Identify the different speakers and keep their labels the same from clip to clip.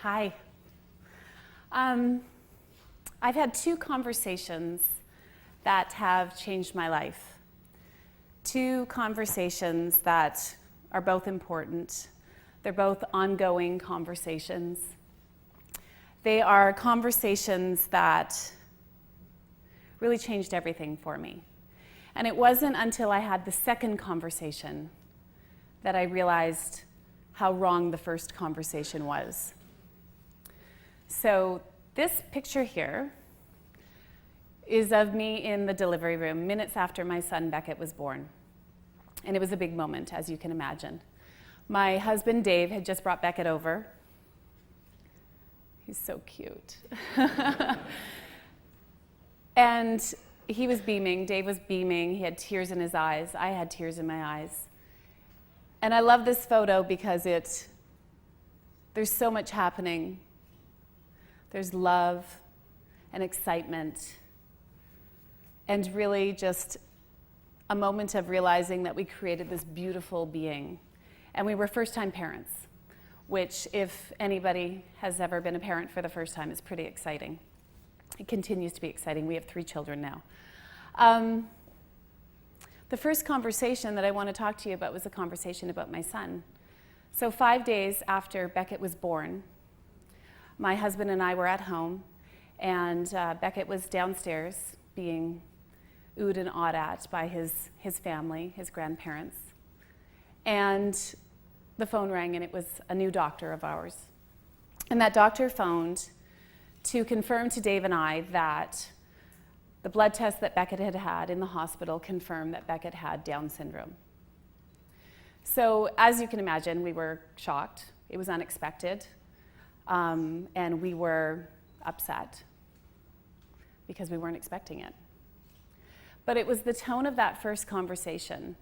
Speaker 1: Hi. I've had two conversations that have changed my life. Two conversations that are both important. They're both ongoing conversations. They are conversations that really changed everything for me. And it wasn't until I had the second conversation that I realized how wrong the first conversation was. So this picture here is of me in the delivery room minutes after my son Beckett was born. And it was a big moment, as you can imagine. My husband Dave had just brought Beckett over. He's so cute. And he was beaming, Dave was beaming, he had tears in his eyes, I had tears in my eyes. And I love this photo because there's so much happening. There's love and excitement and really just a moment of realizing that we created this beautiful being. And we were first-time parents, which if anybody has ever been a parent for the first time is pretty exciting. It continues to be exciting. We have 3 children now. The first conversation that I want to talk to you about was a conversation about my son. So 5 days after Beckett was born, my husband and I were at home, and Beckett was downstairs being oohed and awed at by his family, his grandparents. And the phone rang, and it was a new doctor of ours. And that doctor phoned to confirm to Dave and I that the blood test that Beckett had had in the hospital confirmed that Beckett had Down syndrome. So as you can imagine, we were shocked. It was unexpected. And we were upset because we weren't expecting it. But it was the tone of that first conversation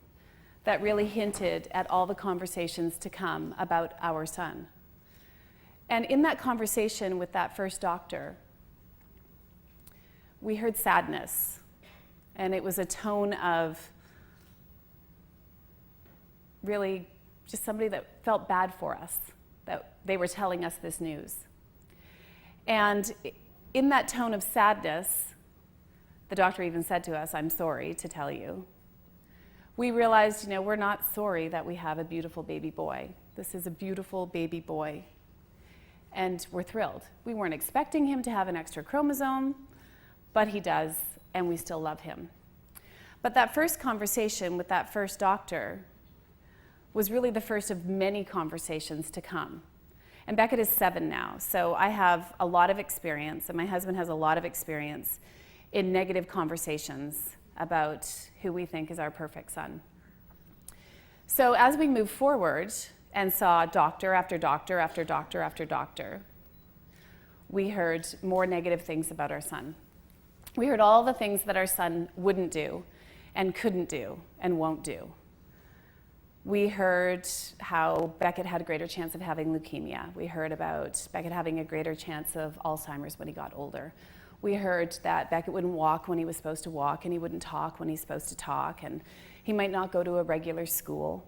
Speaker 1: that really hinted at all the conversations to come about our son. And in that conversation with that first doctor, we heard sadness, and it was a tone of really just somebody that felt bad for us, that they were telling us this news. And in that tone of sadness, the doctor even said to us, "I'm sorry to tell you." We realized, we're not sorry that we have a beautiful baby boy. This is a beautiful baby boy. And we're thrilled. We weren't expecting him to have an extra chromosome, but he does, and we still love him. But that first conversation with that first doctor was really the first of many conversations to come. And Beckett is 7 now, so I have a lot of experience, and my husband has a lot of experience in negative conversations about who we think is our perfect son. So as we moved forward and saw doctor after doctor after doctor after doctor, we heard more negative things about our son. We heard all the things that our son wouldn't do and couldn't do and won't do. We heard how Beckett had a greater chance of having leukemia. We heard about Beckett having a greater chance of Alzheimer's when he got older. We heard that Beckett wouldn't walk when he was supposed to walk, and he wouldn't talk when he's supposed to talk, and he might not go to a regular school.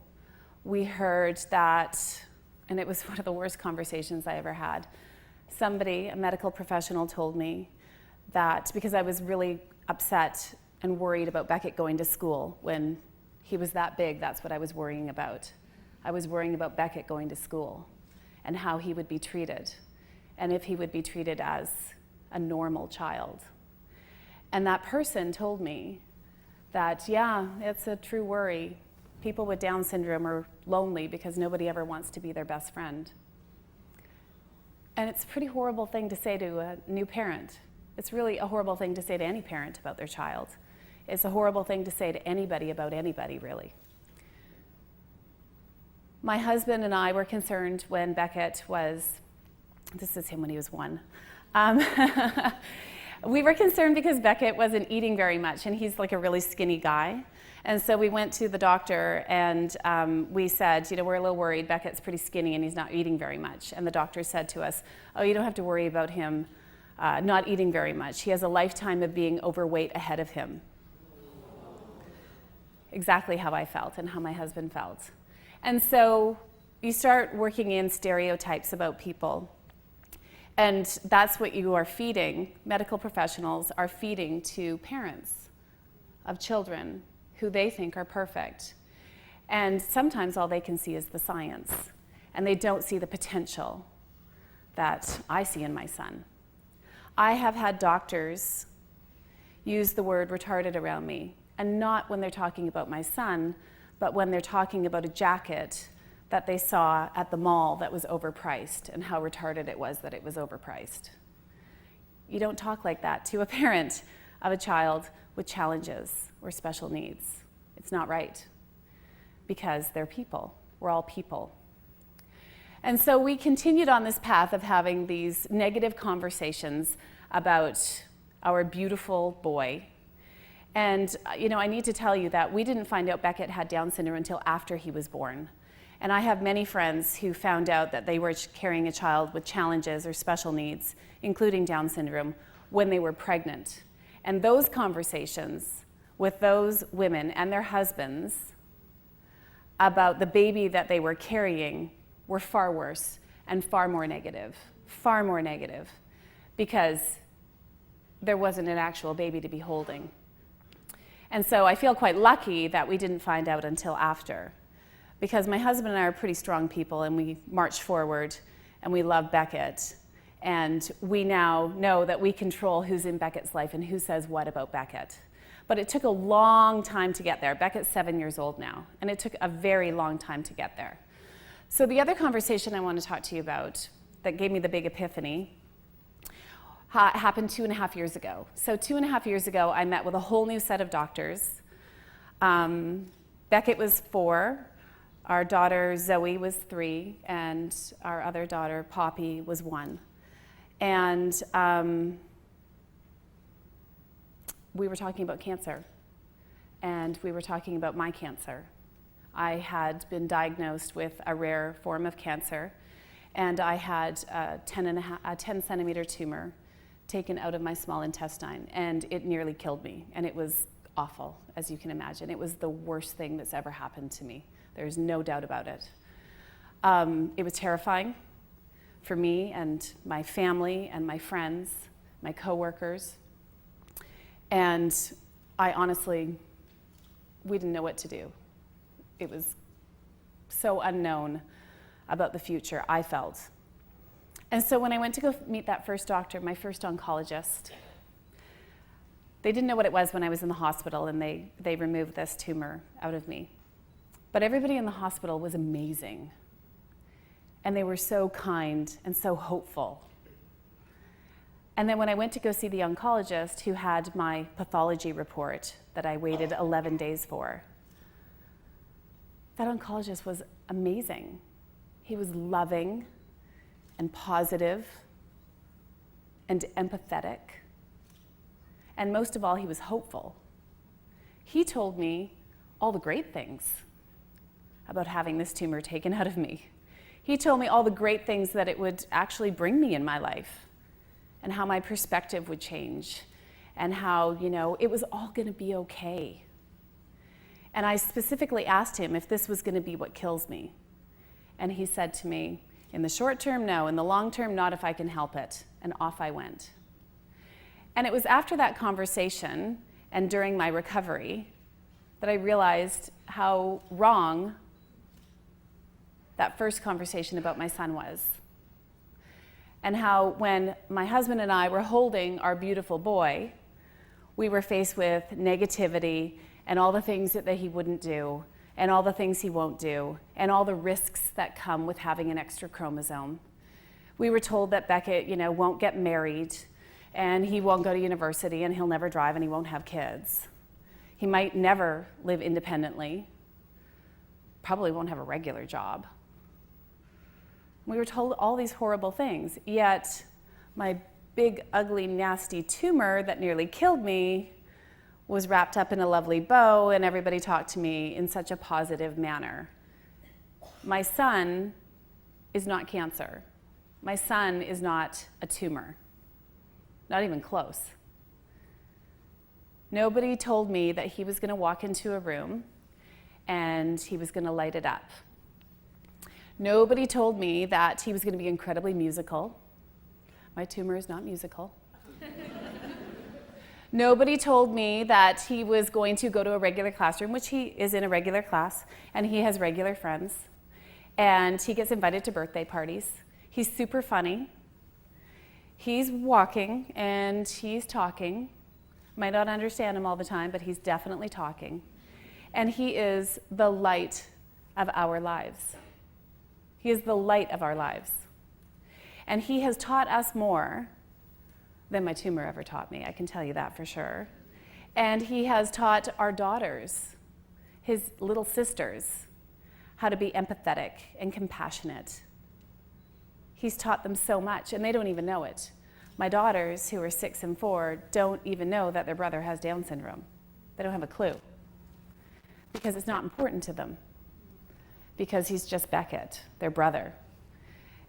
Speaker 1: We heard that, and it was one of the worst conversations I ever had. Somebody, a medical professional, told me that because I was really upset and worried about Beckett going to school when he was that big, that's what I was worrying about. I was worrying about Beckett going to school and how he would be treated, and if he would be treated as a normal child. And that person told me that, yeah, it's a true worry. People with Down syndrome are lonely because nobody ever wants to be their best friend. And it's a pretty horrible thing to say to a new parent. It's really a horrible thing to say to any parent about their child. It's a horrible thing to say to anybody about anybody, really. My husband and I were concerned when Beckett was, this is him when he was 1. We were concerned because Beckett wasn't eating very much, and he's like a really skinny guy. And so we went to the doctor, and we said, we're a little worried. Beckett's pretty skinny, and he's not eating very much. And the doctor said to us, "Oh, you don't have to worry about him not eating very much. He has a lifetime of being overweight ahead of him." Exactly how I felt and how my husband felt. And so you start working in stereotypes about people. And that's what you are feeding, medical professionals are feeding to parents of children who they think are perfect. And sometimes all they can see is the science, and they don't see the potential that I see in my son. I have had doctors use the word retarded around me, and not when they're talking about my son, but when they're talking about a jacket that they saw at the mall that was overpriced and how retarded it was that it was overpriced. You don't talk like that to a parent of a child with challenges or special needs. It's not right, because they're people. We're all people. And so we continued on this path of having these negative conversations about our beautiful boy. And I need to tell you that we didn't find out Beckett had Down syndrome until after he was born. And I have many friends who found out that they were carrying a child with challenges or special needs, including Down syndrome, when they were pregnant. And those conversations with those women and their husbands about the baby that they were carrying were far worse and far more negative, because there wasn't an actual baby to be holding. And so I feel quite lucky that we didn't find out until after, because my husband and I are pretty strong people, and we march forward, and we love Beckett, and we now know that we control who's in Beckett's life and who says what about Beckett. But it took a long time to get there. Beckett's 7 years old now, and it took a very long time to get there. So the other conversation I want to talk to you about that gave me the big epiphany happened 2.5 years ago. So 2.5 years ago, I met with a whole new set of doctors. Beckett was 4, our daughter Zoe was 3, and our other daughter Poppy was 1. And we were talking about cancer, and we were talking about my cancer. I had been diagnosed with a rare form of cancer, and I had a 10 centimeter tumor taken out of my small intestine, and it nearly killed me, and it was awful, as you can imagine. It was the worst thing that's ever happened to me. There's no doubt about it. It was terrifying for me and my family and my friends, my coworkers, and I honestly, we didn't know what to do. It was so unknown about the future, I felt. And so when I went to go meet that first doctor, my first oncologist, they didn't know what it was when I was in the hospital, and they removed this tumor out of me. But everybody in the hospital was amazing. And they were so kind and so hopeful. And then when I went to go see the oncologist who had my pathology report that I waited 11 days for, that oncologist was amazing. He was loving and positive and empathetic. And most of all, he was hopeful. He told me all the great things about having this tumor taken out of me. He told me all the great things that it would actually bring me in my life, and how my perspective would change, and how, it was all going to be okay. And I specifically asked him if this was going to be what kills me. And he said to me, in the short term, no. In the long term, not if I can help it. And off I went. And it was after that conversation and during my recovery that I realized how wrong that first conversation about my son was. And how when my husband and I were holding our beautiful boy, we were faced with negativity and all the things that he wouldn't do, and all the things he won't do, and all the risks that come with having an extra chromosome. We were told that Beckett, won't get married, and he won't go to university, and he'll never drive, and he won't have kids. He might never live independently, probably won't have a regular job. We were told all these horrible things, yet my big, ugly, nasty tumor that nearly killed me was wrapped up in a lovely bow, and everybody talked to me in such a positive manner. My son is not cancer. My son is not a tumor. Not even close. Nobody told me that he was going to walk into a room and he was going to light it up. Nobody told me that he was going to be incredibly musical. My tumor is not musical. Nobody told me that he was going to go to a regular classroom, which he is in a regular class, and he has regular friends, and he gets invited to birthday parties. He's super funny. He's walking and he's talking. Might not understand him all the time, but he's definitely talking. And he is the light of our lives. He is the light of our lives. And he has taught us more than my tumor ever taught me, I can tell you that for sure. And he has taught our daughters, his little sisters, how to be empathetic and compassionate. He's taught them so much, and they don't even know it. My daughters, who are 6 and 4, don't even know that their brother has Down syndrome. They don't have a clue, because it's not important to them, because he's just Beckett, their brother.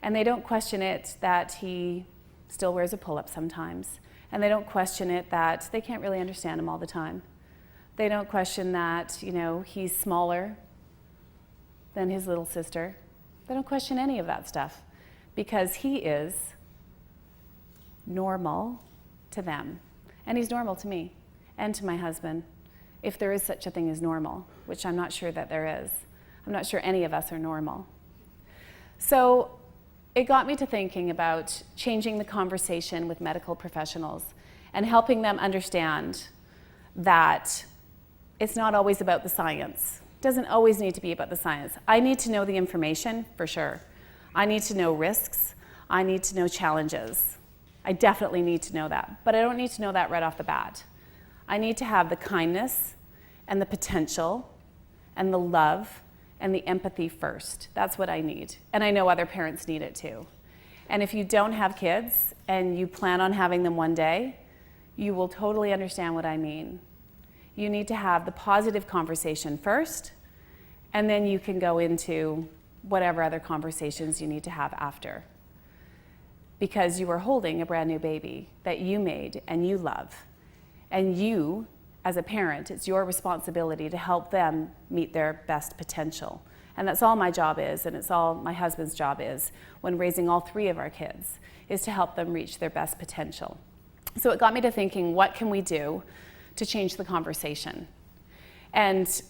Speaker 1: And they don't question it that he still wears a pull-up sometimes. And they don't question it that they can't really understand him all the time. They don't question that, he's smaller than his little sister. They don't question any of that stuff, because he is normal to them. And he's normal to me and to my husband, if there is such a thing as normal, which I'm not sure that there is. I'm not sure any of us are normal. So it got me to thinking about changing the conversation with medical professionals and helping them understand that it's not always about the science. It doesn't always need to be about the science. I need to know the information, for sure. I need to know risks. I need to know challenges. I definitely need to know that, but I don't need to know that right off the bat. I need to have the kindness and the potential and the love and the empathy first. That's what I need. And I know other parents need it too. And if you don't have kids and you plan on having them one day, you will totally understand what I mean. You need to have the positive conversation first, and then you can go into whatever other conversations you need to have after. Because you are holding a brand new baby that you made and you love. And you, as a parent, it's your responsibility to help them meet their best potential. And that's all my job is, and it's all my husband's job is when raising all 3 of our kids, is to help them reach their best potential. So it got me to thinking, what can we do to change the conversation? And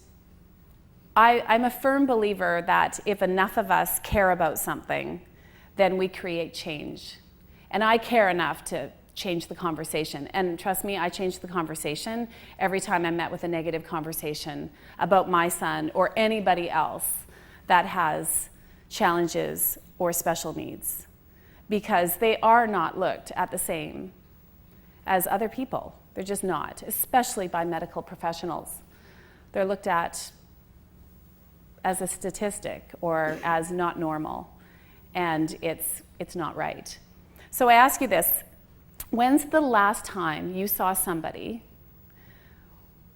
Speaker 1: I'm a firm believer that if enough of us care about something, then we create change. And I care enough to change the conversation. And trust me, I change the conversation every time I'm met with a negative conversation about my son or anybody else that has challenges or special needs, because they are not looked at the same as other people. They're just not, especially by medical professionals. They're looked at as a statistic or as not normal, and it's not right. So I ask you this: when's the last time you saw somebody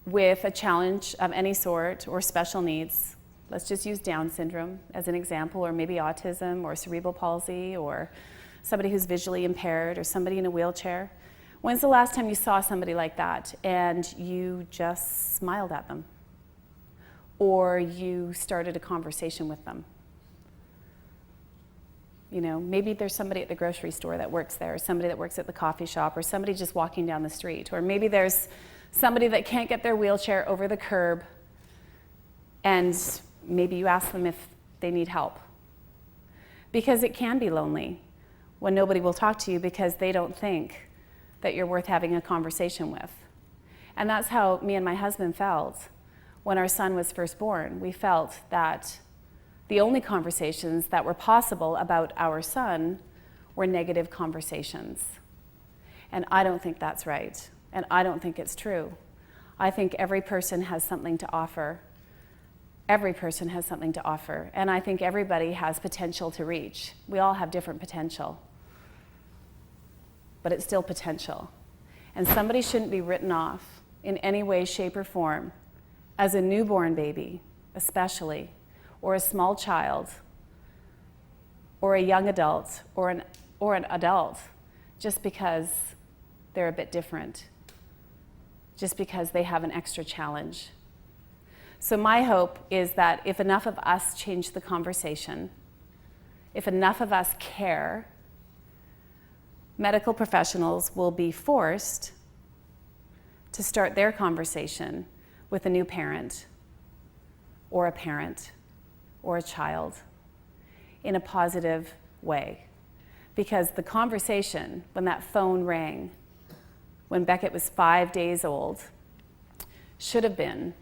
Speaker 1: with a challenge of any sort or special needs? Let's just use Down syndrome as an example, or maybe autism or cerebral palsy, or somebody who's visually impaired, or somebody in a wheelchair. When's the last time you saw somebody like that and you just smiled at them? Or you started a conversation with them? Maybe there's somebody at the grocery store that works there, or somebody that works at the coffee shop, or somebody just walking down the street. Or maybe there's somebody that can't get their wheelchair over the curb, and maybe you ask them if they need help. Because it can be lonely when nobody will talk to you because they don't think that you're worth having a conversation with. And that's how me and my husband felt when our son was first born. We felt that the only conversations that were possible about our son were negative conversations. And I don't think that's right. And I don't think it's true. I think every person has something to offer. Every person has something to offer. And I think everybody has potential to reach. We all have different potential. But it's still potential. And somebody shouldn't be written off in any way, shape, or form as a newborn baby, especially, or a small child, or a young adult, or an adult, just because they're a bit different, just because they have an extra challenge. So my hope is that if enough of us change the conversation, if enough of us care, medical professionals will be forced to start their conversation with a new parent or a parent or a child in a positive way. Because the conversation, when that phone rang, when Beckett was 5 days old, should have been,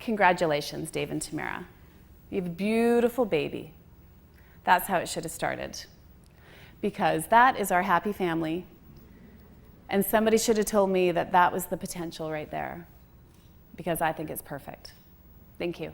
Speaker 1: "Congratulations, Dave and Tamara. You have a beautiful baby." That's how it should have started. Because that is our happy family, and somebody should have told me that that was the potential right there, because I think it's perfect. Thank you.